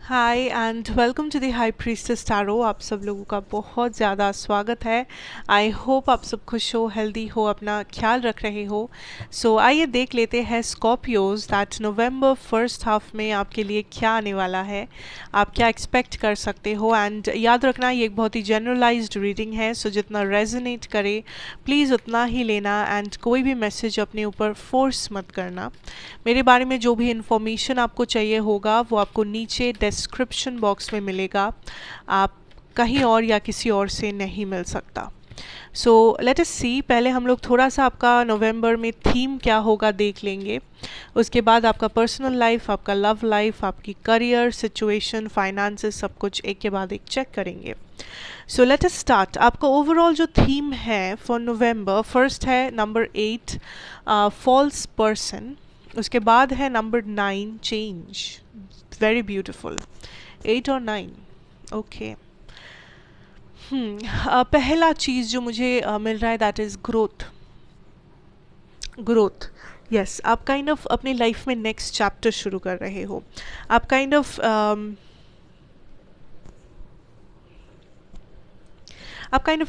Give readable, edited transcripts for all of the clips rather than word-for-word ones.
Hi and welcome to the high priestess tarot. आप सब लोगों का बहुत ज़्यादा स्वागत है। आई होप आप सब खुश हो, हेल्दी हो, अपना ख्याल रख रहे हो। सो आइए देख लेते हैं Scorpios that November first half में आपके लिए क्या आने वाला है, आप क्या एक्सपेक्ट कर सकते हो। एंड याद रखना ये एक बहुत ही जनरलाइज्ड रीडिंग है, सो जितना रेजोनेट करे प्लीज़ उतना ही लेना एंड कोई भी मैसेज अपने ऊपर फोर्स मत करना। मेरे बारे में जो भी इंफॉर्मेशन आपको चाहिए होगा वो आपको नीचे डिस्क्रिप्शन बॉक्स में मिलेगा, आप कहीं और या किसी और से नहीं मिल सकता। सो लेट अस सी, पहले हम लोग थोड़ा सा आपका नवंबर में थीम क्या होगा देख लेंगे। उसके बाद आपका पर्सनल लाइफ, आपका लव लाइफ, आपकी करियर सिचुएशन, फाइनेंसेस, सब कुछ एक के बाद एक चेक करेंगे। So let us start. आपका ओवरऑल जो थीम है फॉर नवंबर, फर्स्ट है नंबर 8 फॉल्स पर्सन। उसके बाद है नंबर 9 चेंज, वेरी ब्यूटिफुल। 8 और 9, ओके। पहला चीज़ जो मुझे मिल रहा है that is growth. Growth, yes, आप काइंड ऑफ अपनी लाइफ में नेक्स्ट चैप्टर शुरू कर रहे हो। आप काइंड ऑफ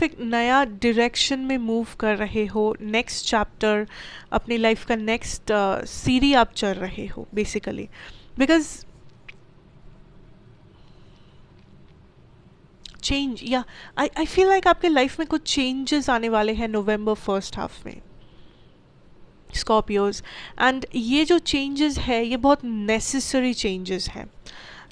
एक नया डायरेक्शन में मूव कर रहे हो, नेक्स्ट चैप्टर, अपनी लाइफ का नेक्स्ट सीढ़ी आप चल रहे हो बेसिकली। बिकॉज चेंज, या आई फील लाइक आपके लाइफ में कुछ चेंजेस आने वाले हैं नवंबर फर्स्ट हाफ में स्कॉर्पियोज। एंड ये जो चेंजेस है ये बहुत नेसेसरी चेंजेस हैं।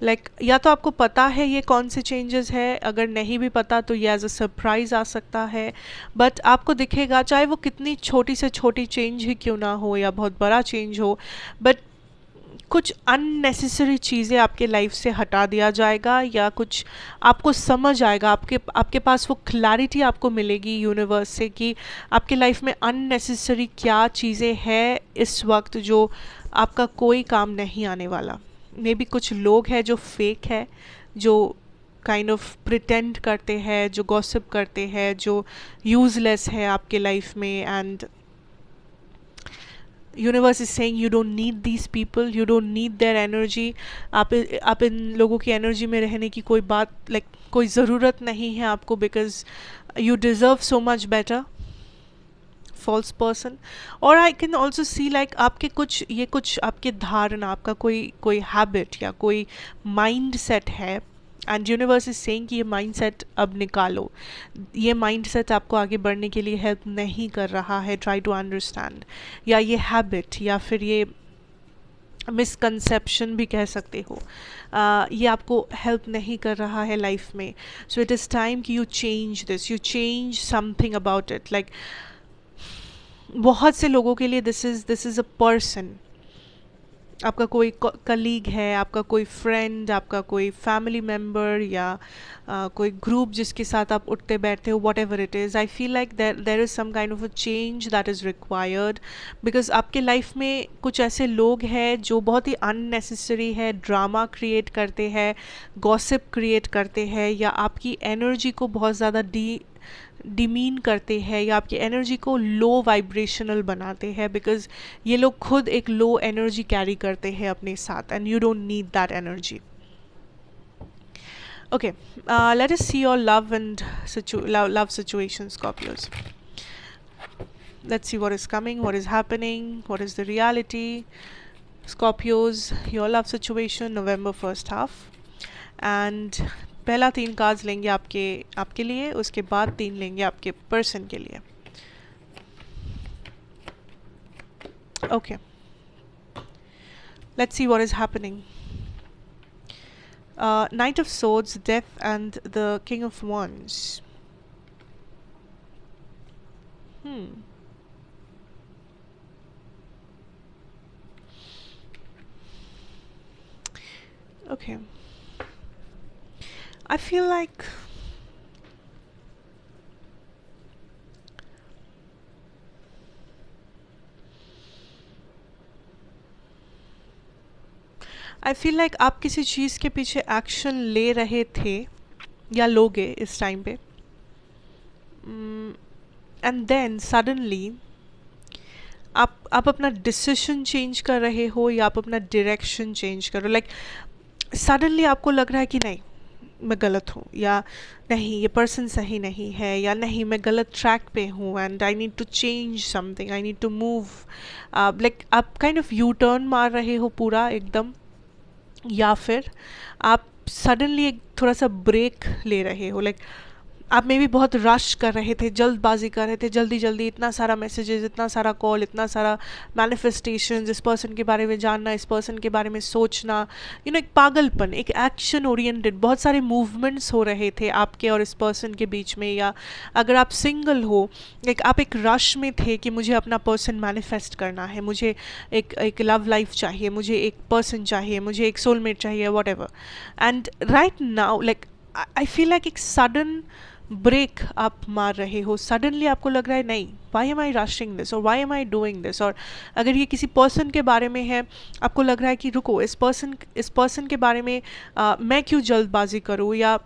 लाइक या तो आपको पता है ये कौन से चेंजेस है, अगर नहीं भी पता तो ये एज अ सरप्राइज़ आ सकता है। बट आपको दिखेगा, चाहे वो कितनी छोटी से छोटी चेंज ही क्यों ना हो या बहुत बड़ा चेंज हो, बट कुछ अननेसेसरी चीज़ें आपके लाइफ से हटा दिया जाएगा, या कुछ आपको समझ आएगा, आपके पास वो क्लैरिटी आपको मिलेगी यूनिवर्स से कि आपके लाइफ में अननेसेसरी क्या चीज़ें हैं इस वक्त जो आपका कोई काम नहीं आने वाला। मे बी कुछ लोग हैं जो फेक है, जो काइंड ऑफ प्रिटेंड करते हैं, जो गॉसिप करते हैं, जो यूजलेस है आपके लाइफ में। And universe is saying you don't need these people, you don't need their energy. आप इन लोगों की एनर्जी में रहने की कोई बात, कोई ज़रूरत नहीं है आपको, because you deserve so much better. False person. और I can also see like आपके कुछ आपके धारणा, आपका कोई हैबिट या कोई माइंड सेट है, एंड यूनिवर्स इज सेइंग कि ये माइंड सेट अब निकालो, ये माइंड सेट आपको आगे बढ़ने के लिए हेल्प नहीं कर रहा है, ट्राई टू अंडरस्टैंड। या ये हैबिट या फिर ये मिसकंसेप्शन भी कह सकते हो, ये आपको हेल्प नहीं कर रहा है लाइफ में। सो इट इज़ टाइम कि you change this, you change something about it. Like बहुत से लोगों के लिए दिस इज़ अ पर्सन, आपका कोई कलीग है, आपका कोई फ्रेंड, आपका कोई फैमिली मेम्बर, या कोई ग्रुप जिसके साथ आप उठते बैठते हो, whatever it is. I feel like there is some kind of a change that is required, because आपके लाइफ में कुछ ऐसे लोग हैं जो बहुत ही अननेसेसरी है, ड्रामा क्रिएट करते हैं, गॉसिप क्रिएट करते हैं, या आपकी एनर्जी को बहुत ज़्यादा डिमीन करते हैं, या आपकी एनर्जी को लो वाइब्रेशनल बनाते हैं, बिकॉज ये लोग खुद एक लो एनर्जी कैरी करते हैं अपने साथ, and you don't need that energy. Okay, late us see your love and love situation, Scorpios. Let's see what is coming, what is happening, what is the reality. Scorpios, your love situation November first half. And पहला 3 cards लेंगे आपके लिए, उसके बाद 3 लेंगे आपके person के लिए। Okay, let's see what is happening. Night of swords, death and the king of wands. Okay, I feel like आप किसी चीज़ के पीछे एक्शन ले रहे थे या लोगे इस टाइम पे, एंड देन सडनली आप अपना डिसीजन चेंज कर रहे हो, या आप अपना डायरेक्शन चेंज कर रहे हो। लाइक सडनली आपको लग रहा है कि नहीं, मैं गलत हूँ, या नहीं ये पर्सन सही नहीं है, या नहीं मैं गलत ट्रैक पे हूँ and I need to change something, I need to move, like आप काइंड ऑफ यू टर्न मार रहे हो पूरा एकदम, या फिर आप सडनली एक थोड़ा सा ब्रेक ले रहे हो, लाइक आप में भी बहुत रश कर रहे थे, जल्दबाजी कर रहे थे, जल्दी जल्दी इतना सारा मैसेजेस, इतना सारा कॉल, इतना सारा मैनिफेस्टेशन, इस पर्सन के बारे में जानना, इस पर्सन के बारे में सोचना, एक पागलपन, एक एक्शन ओरिएंटेड, बहुत सारे मूवमेंट्स हो रहे थे आपके और इस पर्सन के बीच में। या अगर आप सिंगल हो, एक आप एक रश में थे कि मुझे अपना पर्सन मैनिफेस्ट करना है, मुझे एक लव लाइफ चाहिए, मुझे एक पर्सन चाहिए, मुझे एक सोलमेट चाहिए, what ever. And right now like I feel like एक सडन ब्रेक आप मार रहे हो, सडनली आपको लग रहा है नहीं, why am I rushing this और why am I doing this. और अगर ये किसी पर्सन के बारे में है, आपको लग रहा है कि रुको, इस पर्सन के बारे में मैं क्यों जल्दबाजी करूँ, या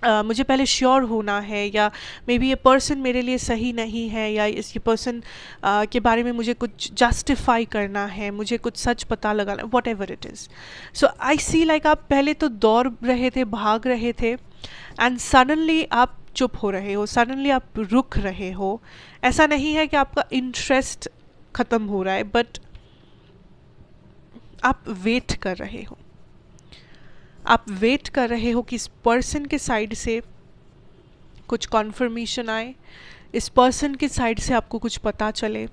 मुझे पहले श्योर होना है, या मे बी ये पर्सन मेरे लिए सही नहीं है, या इस ये पर्सन के बारे में मुझे कुछ जस्टिफाई करना है, मुझे कुछ सच पता लगाना, whatever it is. So I see like आप पहले तो दौड़ रहे थे, भाग रहे थे, एंड सडनली आप चुप हो रहे हो, सडनली आप रुक रहे हो। ऐसा नहीं है कि आपका इंटरेस्ट ख़त्म हो रहा है, बट आप वेट कर रहे हो, आप वेट कर रहे हो कि इस पर्सन के साइड से कुछ कॉन्फर्मेशन आए, इस पर्सन के साइड से आपको कुछ पता चले,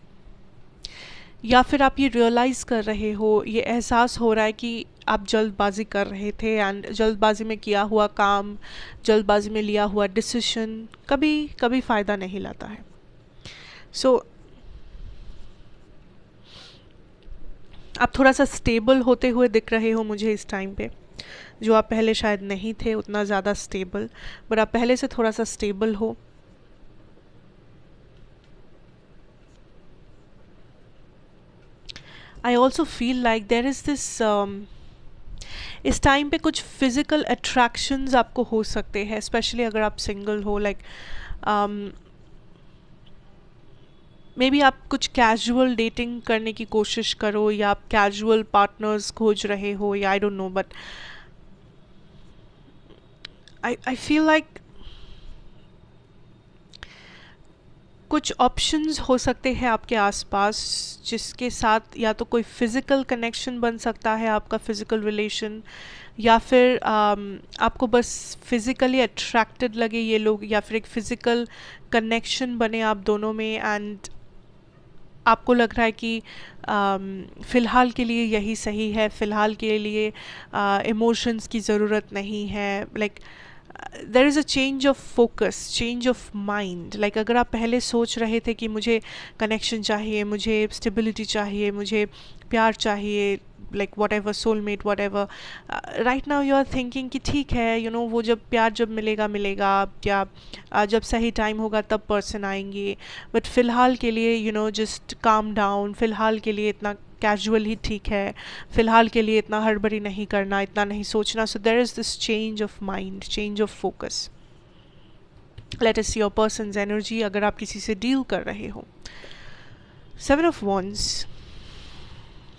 या फिर आप ये रियलाइज़ कर रहे हो, ये एहसास हो रहा है कि आप जल्दबाजी कर रहे थे एंड जल्दबाजी में किया हुआ काम, जल्दबाजी में लिया हुआ डिसीजन कभी कभी फ़ायदा नहीं लाता है। सो आप थोड़ा सा स्टेबल होते हुए दिख रहे हो मुझे इस टाइम पे, जो आप पहले शायद नहीं थे उतना ज़्यादा स्टेबल, बट आप पहले से थोड़ा सा स्टेबल हो। आई also feel like there is this, इस टाइम पे कुछ फिज़िकल अट्रैक्शंस आपको हो सकते हैं, स्पेशली अगर आप सिंगल हो, लाइक मे बी आप कुछ कैजुअल डेटिंग करने की कोशिश करो, या आप कैजुअल पार्टनर्स खोज रहे हो, या आई don't no, but I feel like कुछ ऑप्शंस हो सकते हैं आपके आसपास, जिसके साथ या तो कोई फिज़िकल कनेक्शन बन सकता है, आपका फिज़िकल रिलेशन, या फिर आपको बस फिज़िकली अट्रैक्टेड लगे ये लोग, या फिर एक फ़िज़िकल कनेक्शन बने आप दोनों में, एंड आपको लग रहा है कि फ़िलहाल के लिए यही सही है, फ़िलहाल के लिए इमोशंस की ज़रूरत नहीं है, like there is a change of focus, change of mind. Like अगर आप पहले सोच रहे थे कि मुझे कनेक्शन चाहिए, मुझे स्टेबिलिटी चाहिए, मुझे प्यार चाहिए, like whatever soulmate whatever, right now you are thinking कि ठीक है, वो जब प्यार जब मिलेगा मिलेगा, या जब सही टाइम होगा तब पर्सन आएंगे, बट फ़िलहाल के लिए जस्ट काम डाउन, फ़िलहाल के लिए इतना कैजुअल ही ठीक है, फ़िलहाल के लिए इतना हड़बड़ी नहीं करना, इतना नहीं सोचना। So there is this change of mind, change of focus. Let us see your person's energy अगर आप किसी से डील कर रहे हो। 7 of Wands,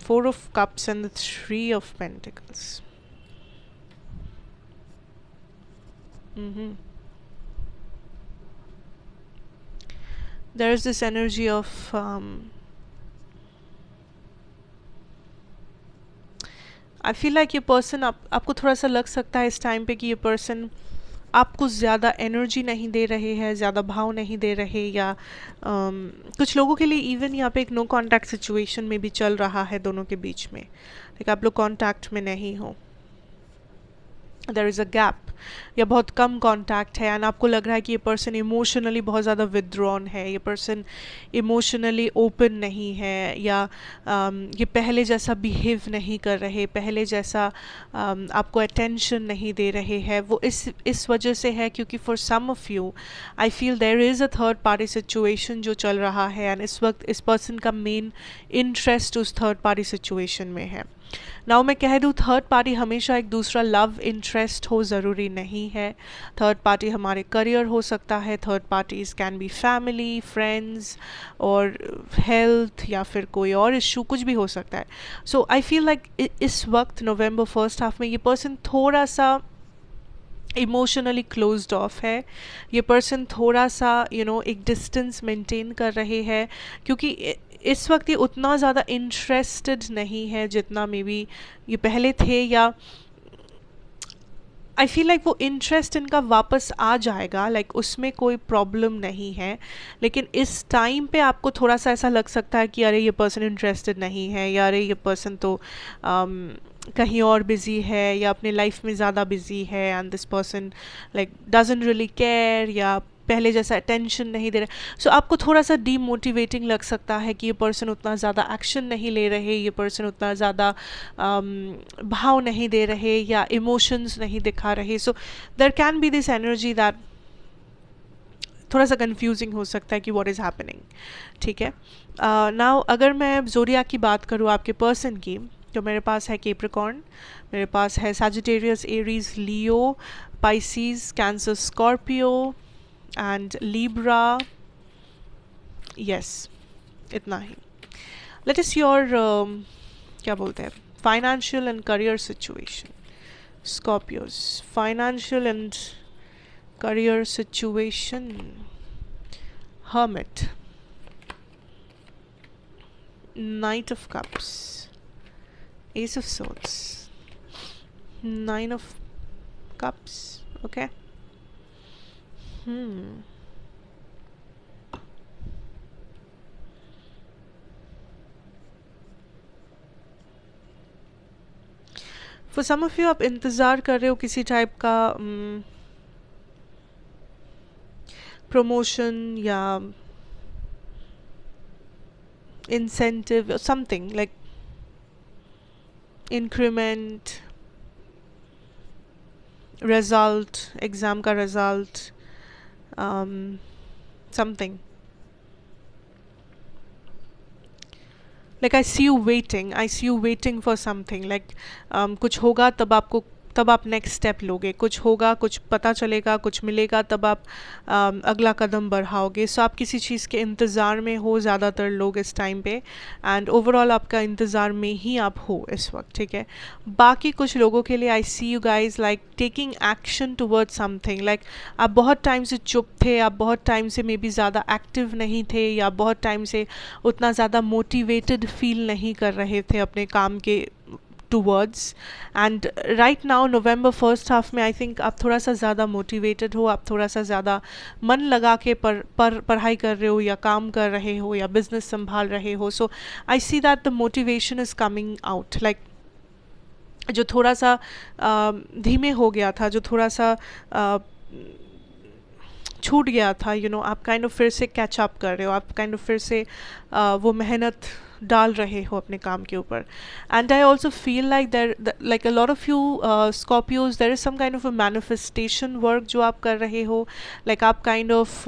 4 of Cups and the 3 of Pentacles. There is this energy of I feel like ये person आपको थोड़ा सा लग सकता है इस टाइम पे कि ये पर्सन आपको ज़्यादा एनर्जी नहीं दे रहे हैं, ज़्यादा भाव नहीं दे रहे, या कुछ लोगों के लिए इवन यहाँ पे एक नो कांटेक्ट सिचुएशन में भी चल रहा है दोनों के बीच में, लाइक आप लोग कांटेक्ट में नहीं हो, देयर इज़ अ गैप, या बहुत कम कांटेक्ट है, एंड आपको लग रहा है कि ये पर्सन इमोशनली बहुत ज़्यादा विदड्रॉन है, ये पर्सन इमोशनली ओपन नहीं है, या ये पहले जैसा बिहेव नहीं कर रहे, पहले जैसा आपको अटेंशन नहीं दे रहे हैं। वो इस वजह से है क्योंकि for some of you I feel there is a third party situation जो चल रहा है, एंड इस वक्त इस पर्सन का मेन इंटरेस्ट उस थर्ड पार्टी सिचुएशन में है। नाउ मैं कह दूँ, थर्ड पार्टी हमेशा एक दूसरा लव इंटरेस्ट हो ज़रूरी नहीं है। थर्ड पार्टी हमारे करियर हो सकता है, third parties can be family, friends और हेल्थ या फिर कोई और इशू, कुछ भी हो सकता है। सो आई फील लाइक इस वक्त नवंबर फर्स्ट हाफ में ये पर्सन थोड़ा सा इमोशनली क्लोज्ड ऑफ है। ये पर्सन थोड़ा सा एक डिस्टेंस मेंटेन कर रहे हैं, क्योंकि इस वक्त ये उतना ज़्यादा इंटरेस्टेड नहीं है जितना मे बी ये पहले थे, या आई फील लाइक वो इंटरेस्ट इनका वापस आ जाएगा, लाइक उसमें कोई प्रॉब्लम नहीं है। लेकिन इस टाइम पे आपको थोड़ा सा ऐसा लग सकता है कि अरे ये पर्सन इंटरेस्टेड नहीं है, या अरे ये पर्सन तो कहीं और बिज़ी है या अपने लाइफ में ज़्यादा बिज़ी है, and this person like doesn't really care, या पहले जैसा अटेंशन नहीं दे रहे। सो आपको थोड़ा सा डीमोटिवेटिंग लग सकता है कि ये पर्सन उतना ज़्यादा एक्शन नहीं ले रहे, ये पर्सन उतना ज़्यादा भाव नहीं दे रहे या इमोशंस नहीं दिखा रहे। So there can be this energy that थोड़ा सा कंफ्यूजिंग हो सकता है कि व्हाट इज़ हैपनिंग। ठीक है, नाउ अगर मैं ज़ोडिएक की बात करूँ आपके पर्सन की, तो मेरे पास है कैप्रिकॉर्न, मेरे पास है Sagittarius, Aries, Leo, Pisces, Cancer, Scorpio and Libra. Yes, इतना ही। लेट इज योर क्या बोलते हैं, financial and career situation. Scorpios, financial and career situation. Hermit, knight of cups, ace of swords, nine of cups. Okay, for some of you आप इंतज़ार कर रहे हो किसी टाइप का प्रमोशन या incentive, something like increment, result, exam का result, something like I see you waiting for something, like कुछ होगा तब आप नेक्स्ट स्टेप लोगे, कुछ होगा, कुछ पता चलेगा, कुछ मिलेगा, तब आप अगला कदम बढ़ाओगे। सो आप किसी चीज़ के इंतज़ार में हो ज़्यादातर लोग इस टाइम पे, एंड ओवरऑल आपका इंतज़ार में ही आप हो इस वक्त। ठीक है, बाकी कुछ लोगों के लिए I see you guys like taking action towards something, like आप बहुत टाइम से चुप थे, आप बहुत टाइम से मे बी ज़्यादा एक्टिव नहीं थे, या बहुत टाइम से उतना ज़्यादा मोटिवेटेड फील नहीं कर रहे थे अपने काम के towards, and right now November first half में आई थिंक आप थोड़ा सा ज़्यादा मोटिवेटेड हो, आप थोड़ा सा ज़्यादा मन लगा के पढ़ाई कर रहे हो, या काम कर रहे हो, या बिजनेस संभाल रहे हो। So I see that the motivation is coming out, like जो थोड़ा सा धीमे हो गया था, जो थोड़ा सा छूट गया था, आप काइंड ऑफ फिर से कैच अप कर रहे हो, आप काइंड ऑफ फिर से वो मेहनत डाल रहे हो अपने काम के ऊपर। And I also feel like there like a lot of you Scorpios, there is some kind of a manifestation work जो आप कर रहे हो, लाइक आप काइंड ऑफ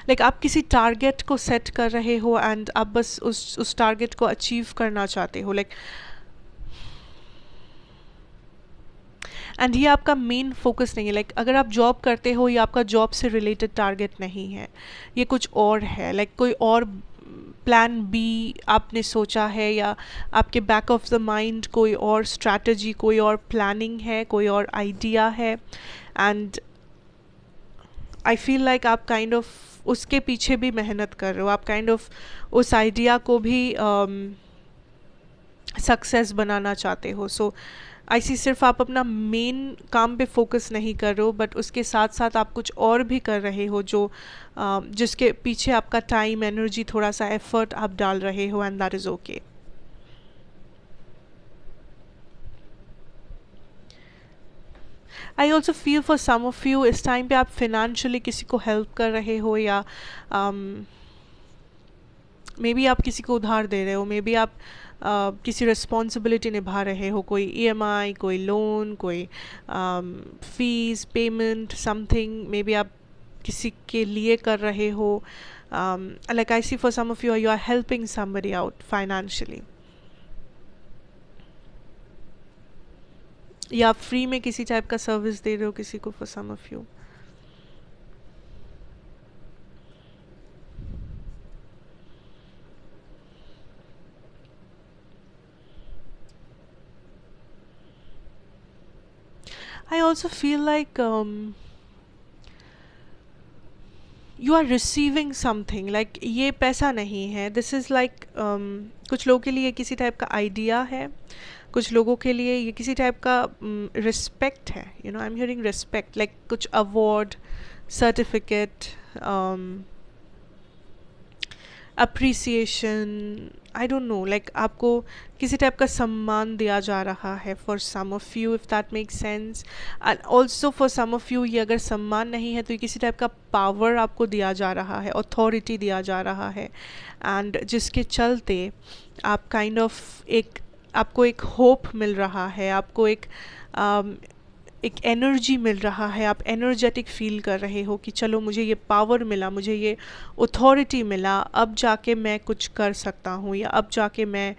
लाइक आप किसी टारगेट को सेट कर रहे हो, एंड आप बस उस टारगेट को अचीव करना चाहते हो, लाइक एंड ये आपका मेन फोकस नहीं है। लाइक अगर आप जॉब करते हो, ये आपका जॉब से रिलेटेड टारगेट नहीं है, ये कुछ और है, लाइक कोई और प्लान बी आपने सोचा है, या आपके बैक ऑफ द माइंड कोई और स्ट्रैटेजी, कोई और प्लानिंग है, कोई और आइडिया है, एंड आई फील लाइक आप काइंड ऑफ उसके पीछे भी मेहनत कर रहे हो, आप काइंड ऑफ उस आइडिया को भी सक्सेस बनाना चाहते हो। सो ऐसी सिर्फ आप अपना मेन काम पे फोकस नहीं कर रहे हो, बट उसके साथ साथ आप कुछ और भी कर रहे हो जो जिसके पीछे आपका टाइम, एनर्जी, थोड़ा सा एफर्ट आप डाल रहे हो, and that is okay. I also feel for some of you इस टाइम पे आप फिनेंशियली किसी को हेल्प कर रहे हो, या मे बी आप किसी को उधार दे रहे हो, मे बी आप किसी रिस्पॉन्सिबिलिटी निभा रहे हो, कोई ईएमआई, कोई लोन, कोई fees payment, something may be आप किसी के लिए कर रहे हो, like I see for some of you are helping somebody out financially. या आप फ्री में किसी टाइप का सर्विस दे रहे हो किसी को, for some of you. I also feel like you are receiving something, like ये पैसा नहीं है, this is like कुछ लोगों के लिए किसी टाइप का आइडिया है, कुछ लोगों के लिए ये किसी टाइप का रिस्पेक्ट है, you know, I am hearing respect, like कुछ award, certificate, appreciation, I don't know, like आपको किसी टाइप का सम्मान दिया जा रहा है for some of you, if that make sense. And also for some of you ये अगर सम्मान नहीं है तो ये किसी टाइप का पावर आपको दिया जा रहा है, अथॉरिटी दिया जा रहा है, एंड जिसके चलते आप काइंड ऑफ एक, आपको एक होप मिल रहा है, आपको एक एनर्जी मिल रहा है, आप एनर्जेटिक फील कर रहे हो कि चलो मुझे ये पावर मिला, मुझे ये अथॉरिटी मिला, अब जाके मैं कुछ कर सकता हूँ, या अब जाके मैं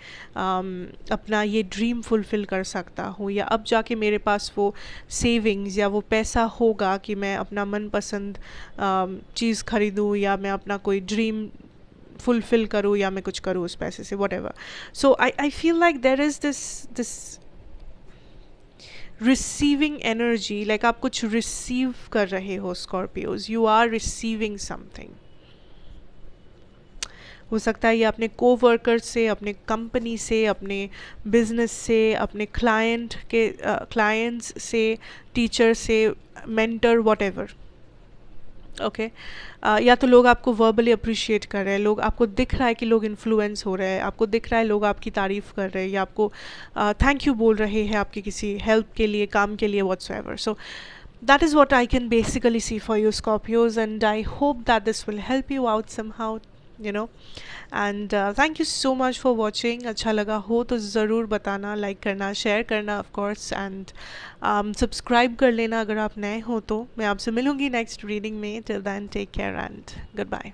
अपना ये ड्रीम फुलफ़िल कर सकता हूँ, या अब जाके मेरे पास वो सेविंग्स या वो पैसा होगा कि मैं अपना मनपसंद चीज़ खरीदूँ, या मैं अपना कोई ड्रीम फुलफ़िल करूँ, या मैं कुछ करूँ उस पैसे से, whatever. So I feel like there is this receiving energy, like आप कुछ रिसीव कर रहे हो Scorpios, you are receiving something. हो सकता है ये अपने कोवर्कर से, अपने कंपनी से, अपने बिजनेस से, अपने क्लाइंट्स से, टीचर से, मेंटर, वॉट एवर. ओके, या तो लोग आपको वर्बली अप्रिशिएट कर रहे हैं, लोग आपको दिख रहा है कि लोग इन्फ्लुएंस हो रहे हैं, आपको दिख रहा है लोग आपकी तारीफ़ कर रहे हैं, या आपको थैंक यू बोल रहे हैं आपकी किसी हेल्प के लिए, काम के लिए, whatsoever. So that is what I can basically see for you Scorpios, and I hope that this will help you out somehow, you know. And thank you so much for watching. अच्छा लगा हो तो ज़रूर बताना, like करना, share करना of course, and subscribe कर लेना अगर आप नए हो तो. मैं आपसे मिलूँगी नेक्स्ट रीडिंग में. Till then, take care and goodbye.